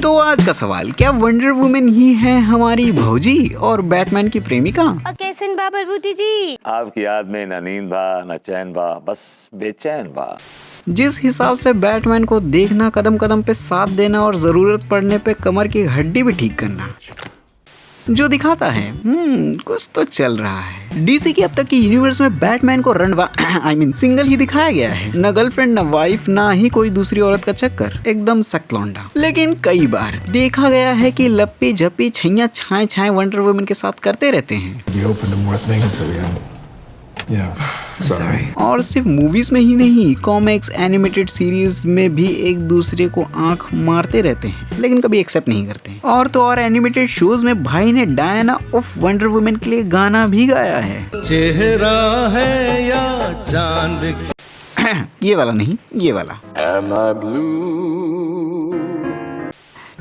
तो आज का सवाल, क्या वंडर वुमन ही है हमारी भौजी और बैटमैन की प्रेमिका? कैसन बा बलबूती जी? आपकी याद में न नींद बा न चैन बा, बस बेचैन बा। जिस हिसाब से बैटमैन को देखना, कदम कदम पे साथ देना और जरूरत पड़ने पे कमर की हड्डी भी ठीक करना जो दिखाता है, कुछ तो चल रहा है। डीसी की अब तक की यूनिवर्स में बैटमैन को रंडवा सिंगल ही दिखाया गया है। न गर्लफ्रेंड, न वाइफ, ना ही कोई दूसरी औरत का चक्कर, एकदम सख्त लौंडा। लेकिन कई बार देखा गया है कि लप्पी झप्पी छैया छाए छाए वंडर वुमन के साथ करते रहते हैं। और सिर्फ मूवीज में ही नहीं, कॉमिक्स, एनिमेटेड सीरीज में भी एक दूसरे को आंख मारते रहते हैं, लेकिन कभी एक्सेप्ट नहीं करते। और तो और एनिमेटेड शोज में भाई ने डायना ऑफ वंडर वुमन के लिए गाना भी गाया है। चेहरा है या चांद ये वाला नहीं, ये वाला। Am I blue?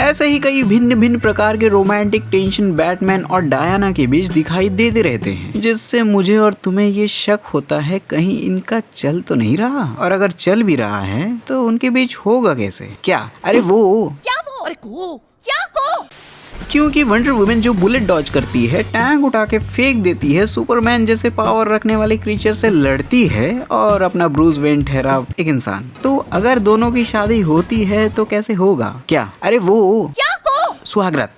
ऐसे ही कई भिन्न भिन्न प्रकार के रोमांटिक टेंशन बैटमैन और डायना के बीच दिखाई देते रहते हैं, जिससे मुझे और तुम्हें ये शक होता है कहीं इनका चल तो नहीं रहा, और अगर चल भी रहा है तो उनके बीच होगा कैसे? क्या? अरे वो क्या वो? अरे क्या को? क्योंकि वंडर वुमन जो बुलेट डॉज करती है, टैंक उठा के फेंक देती है, सुपरमैन जैसे पावर रखने वाले क्रीचर से लड़ती है और अपना ब्रूस वेन ठहरा एक इंसान। तो अगर दोनों की शादी होती है तो कैसे होगा? क्या? अरे वो क्या को? सुहागरात,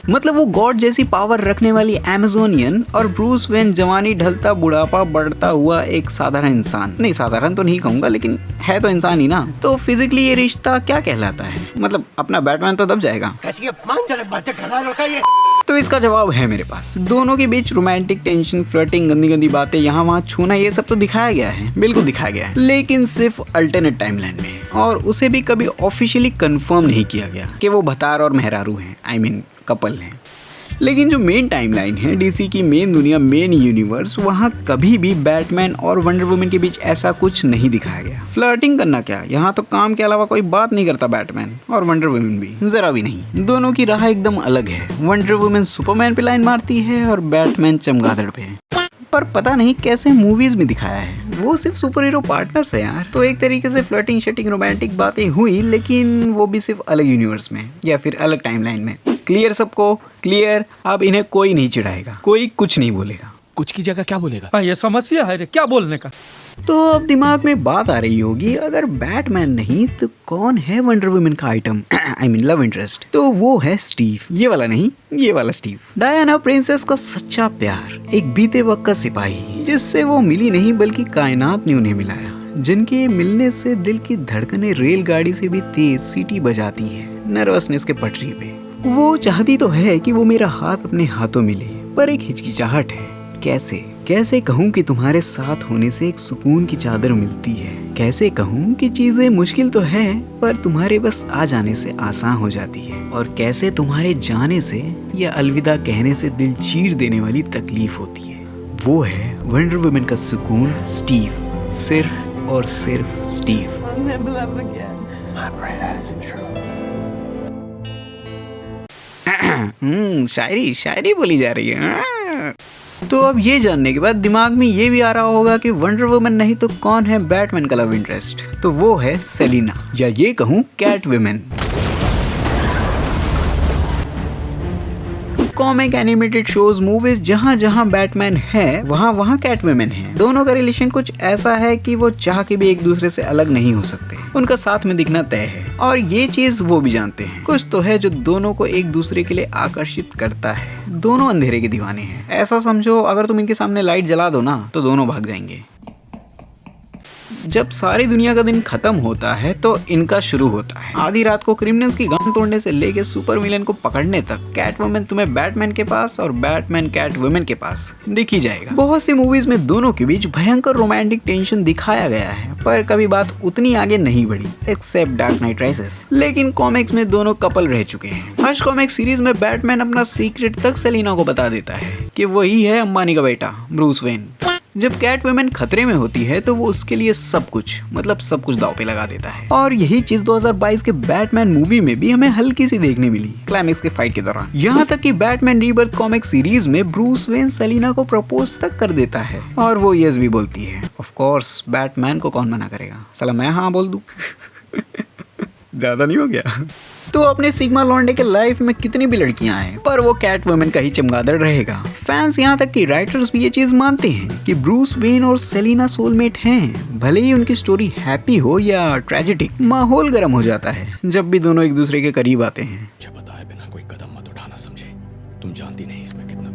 मतलब वो गॉड जैसी पावर रखने वाली अमेजोनियन और ब्रूस वेन जवानी ढलता बुढ़ापा बढ़ता हुआ एक साधारण इंसान। नहीं, साधारण तो नहीं कहूंगा, लेकिन है तो इंसान ही ना। तो फिजिकली ये रिश्ता क्या कहलाता है? मतलब अपना बैटमैन तो दब जाएगा। कैसी अपमानजनक बातें कर रहा है लड़का ये। तो इसका जवाब है मेरे पास। दोनों के बीच रोमांटिक टेंशन, फ्लर्टिंग, गंदी गंदी बातें, यहाँ वहाँ छूना, ये सब तो दिखाया गया है, बिल्कुल दिखाया गया है, लेकिन सिर्फ अल्टरनेट टाइमलाइन में। और उसे भी कभी ऑफिशियली कंफर्म नहीं किया गया कि वो भतार और मेहरारू हैं, कपल हैं। लेकिन जो मेन टाइमलाइन है, डीसी की मेन दुनिया, मेन यूनिवर्स, वहाँ कभी भी बैटमैन और वंडर वुमन के बीच ऐसा कुछ नहीं दिखाया गया। फ्लर्टिंग करना क्या, यहाँ तो काम के अलावा कोई बात नहीं करता बैटमैन, और वंडर वुमन भी जरा भी नहीं। दोनों की राह एकदम अलग है। वंडर वुमन सुपरमैन पे लाइन मारती है और बैटमैन चमगादड़ पे। पर पता नहीं कैसे मूवीज में दिखाया है, वो सिर्फ सुपर हीरो पार्टनर्स है यार। तो एक तरीके से फ्लर्टिंग शटिंग रोमांटिक बातें हुई, लेकिन वो भी सिर्फ अलग यूनिवर्स में या फिर अलग टाइमलाइन में। क्लियर सबको? क्लियर। अब इन्हें कोई नहीं चिढ़ाएगा, कोई कुछ नहीं बोलेगा। कुछ की जगह क्या बोलेगा? ये समस्या है रे, क्या बोलने का। तो अब दिमाग में बात आ रही होगी, अगर बैटमैन नहीं तो कौन है वंडर वुमन का आइटम, लव इंटरेस्ट? तो वो है स्टीव। ये वाला नहीं, ये वाला स्टीव। डायना प्रिंसेस का सच्चा प्यार, एक बीते वक्त का सिपाही, जिससे वो मिली नहीं बल्कि कायनात ने उन्हें मिलाया, जिनके मिलने से दिल की धड़कनें रेलगाड़ी से भी तेज सीटी बजाती है नर्वसनेस के पटरी पे। वो चाहती तो है कि वो मेरा हाथ अपने हाथों में ले, पर एक हिचकिचाहट है। कैसे कहूँ कि तुम्हारे साथ होने से एक सुकून की चादर मिलती है। कैसे कहूँ कि चीजें मुश्किल तो है पर तुम्हारे बस आ जाने से आसान हो जाती है। और कैसे तुम्हारे जाने से या अलविदा कहने से दिल चीर देने वाली तकलीफ होती है। वो है वंडर वुमन का सुकून, स्टीव। सिर्फ और सिर्फ स्टीव। शायरी बोली जा रही है। तो अब ये जानने के बाद दिमाग में ये भी आ रहा होगा कि वंडर वुमन नहीं तो कौन है बैटमैन का लव इंटरेस्ट? तो वो है सेलिना, या ये कहूँ Catwoman. Comic, animated shows, movies, जहाँ जहाँ बैटमैन है वहाँ वहाँ कैट वुमन है। दोनों का रिलेशन कुछ ऐसा है कि वो चाह के भी एक दूसरे से अलग नहीं हो सकते, उनका साथ में दिखना तय है। और ये चीज वो भी जानते हैं। कुछ तो है जो दोनों को एक दूसरे के लिए आकर्षित करता है। दोनों अंधेरे के दीवाने हैं। ऐसा समझो, अगर तुम इनके सामने लाइट जला दो ना तो दोनों भाग जाएंगे। जब सारी दुनिया का दिन खत्म होता है तो इनका शुरू होता है। आधी रात को क्रिमिनल्स की गांड तोड़ने से लेके सुपर विलेन को पकड़ने तक कैट वुमन तुम्हें बैटमैन के पास और बैटमैन कैट वुमन के पास दिख ही जाएगा। बहुत सी मूवीज में दोनों के बीच भयंकर रोमांटिक टेंशन दिखाया गया है, पर कभी बात उतनी आगे नहीं बढ़ी, एक्सेप्ट डार्क नाइट राइजेस। लेकिन कॉमिक्स में दोनों कपल रह चुके हैं। हर्ष कॉमिक सीरीज में बैटमैन अपना सीक्रेट तक सेलिना को बता देता है कि वही है अंबानी का बेटा ब्रूस वेन। जब कैट वुमन खतरे में होती है तो वो उसके लिए सब कुछ दांव पे लगा देता है। और यही चीज 2022 के बैटमैन मूवी में भी हमें हल्की सी देखने मिली क्लाइमेक्स के फाइट के दौरान। यहाँ तक कि बैटमैन रीबर्थ कॉमिक सीरीज में ब्रूस वेन सेलिना को प्रपोज तक कर देता है और वो यस भी बोलती है। ऑफ कोर्स बैटमैन को कौन मना करेगा, साला मैं हाँ बोल दूं। ज्यादा नहीं हो गया? तो अपने सिग्मा लॉन्डे के लाइफ में कितनी भी लड़कियां हैं, पर वो कैट वुमन का ही चमगादड़ रहेगा। फैंस यहाँ तक कि राइटर्स भी ये चीज मानते हैं कि ब्रूस वेन और सेलिना सोलमेट हैं। भले ही उनकी स्टोरी हैप्पी हो या ट्रेजेडिक, माहौल गर्म हो जाता है जब भी दोनों एक दूसरे के करीब आते हैं। बताए बिना कोई कदम मत उठाना, समझे? तुम जानती नहीं इसमें कितना।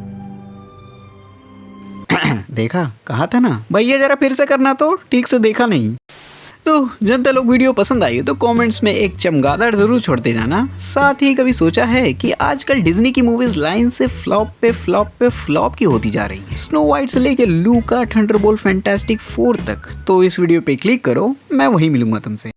देखा, कहा था ना भैया, जरा फिर से करना, तो ठीक से देखा नहीं। तो जनता लोग, वीडियो पसंद आई तो कमेंट्स में एक चमगादड़ जरूर छोड़ते जाना। साथ ही कभी सोचा है कि आजकल डिज्नी की मूवीज लाइन से फ्लॉप पे फ्लॉप पे फ्लॉप की होती जा रही है, स्नो वाइट से लेके लूका, थंडरबोल्ट, फैंटास्टिक 4 तक। तो इस वीडियो पे क्लिक करो, मैं वही मिलूंगा तुमसे।